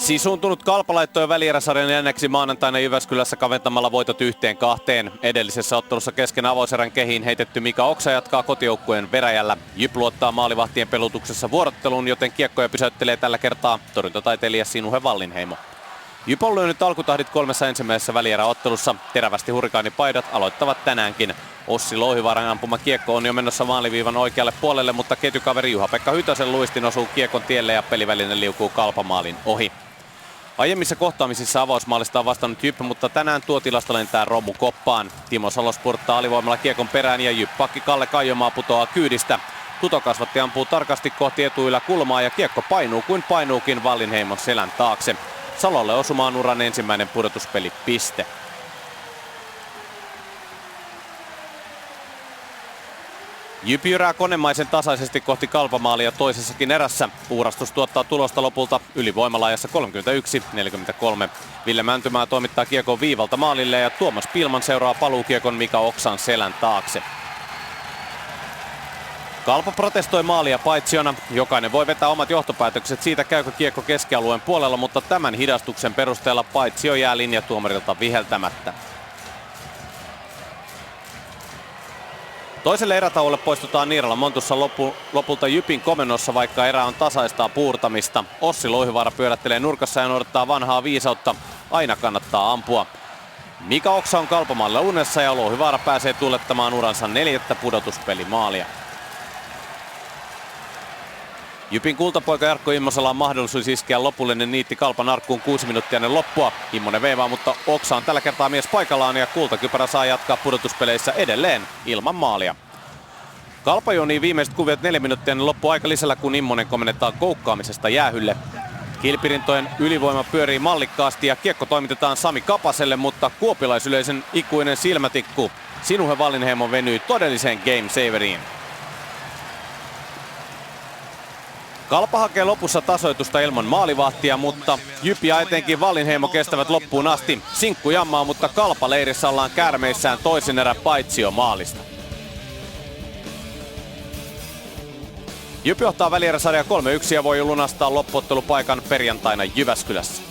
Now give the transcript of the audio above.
Sisuuntunut Kalpa laittoi välieräsarjan jänneksi maanantaina Jyväskylässä kaventamalla voitot 1-2. Edellisessä ottelussa kesken avoiserän kehiin heitetty Mika Oksa jatkaa kotijoukkueen veräjällä. Jyp luottaa maalivahtien pelutuksessa vuorotteluun, joten kiekkoja pysäyttelee tällä kertaa torjuntataiteilija Sinuhe Wallinheimo. Jyp on lyönyt alkutahdit 3 ensimmäisessä välieräottelussa. Terävästi hurrikaanipaidat aloittavat tänäänkin. Ossi Louhivaaran ampuma kiekko on jo menossa maaliviivan oikealle puolelle, mutta ketjukaveri Juha-Pekka Hytösen luistin osuu kiekon tielle ja peliväline liukuu Kalpamaalin ohi. Aiemmissa kohtaamisissa avausmaalista on vastannut Jyp, mutta tänään tuo tilasto lentää romukoppaan. Timo Salo spurttaa alivoimalla kiekon perään ja Jyp-pakki Kalle Kaijomaa putoaa kyydistä. Tutokasvatti ampuu tarkasti kohti etuyläkulmaa ja kiekko painuu kuin painuukin Wallinheimon selän taakse. Salolle osumaan uran ensimmäinen pudotuspelipiste. Jyp jyrää konemaisen tasaisesti kohti Kalpamaalia toisessakin erässä. Uurastus tuottaa tulosta lopulta ylivoimalla-ajassa 31-43. Ville Mäntymää toimittaa kiekon viivalta maalille ja Tuomas Pilman seuraa paluukiekon Mika Oksan selän taakse. Kalpa protestoi maalia paitsiona. Jokainen voi vetää omat johtopäätökset siitä, käykö kiekko keskialueen puolella, mutta tämän hidastuksen perusteella paitsio jää linjatuomarilta viheltämättä. Toiselle erätauolle poistutaan Niiralan Montussa lopulta Jypin komennossa, vaikka erä on tasaistaa puurtamista. Ossi Louhivaara pyörättelee nurkassa ja noudattaa vanhaa viisautta. Aina kannattaa ampua. Mika Oksa on Kalpamaalle unessa ja Louhivaara pääsee tuulettamaan uransa 4. pudotuspelimaalia. Jypin kultapoika Jarkko Immosella on mahdollisuus iskeä lopullinen niitti Kalpan arkkuun 6 minuuttia ennen loppua. Immonen veivaa, mutta Oksa on tällä kertaa mies paikallaan ja kultakypärä saa jatkaa pudotuspeleissä edelleen ilman maalia. Kalpa jonii viimeiset kuviot 4 minuuttia ennen loppuaika lisällä, kun Immonen komennetaan koukkaamisesta jäähylle. Kilpirintojen ylivoima pyörii mallikkaasti ja kiekko toimitetaan Sami Kapaselle, mutta kuopilaisyleisön ikuinen silmätikku Sinuhe Wallinheimo venyy todelliseen game saveriin. Kalpa hakee lopussa tasoitusta ilman maalivahtia, mutta Jyp ja etenkin Wallinheimo kestävät loppuun asti. Sinkku jammaa, mutta Kalpa leirissä ollaan käärmeissään toisen erän paitsio maalista. Jyp johtaa välieräsarja 3-1 ja voi lunastaa loppuottelupaikan perjantaina Jyväskylässä.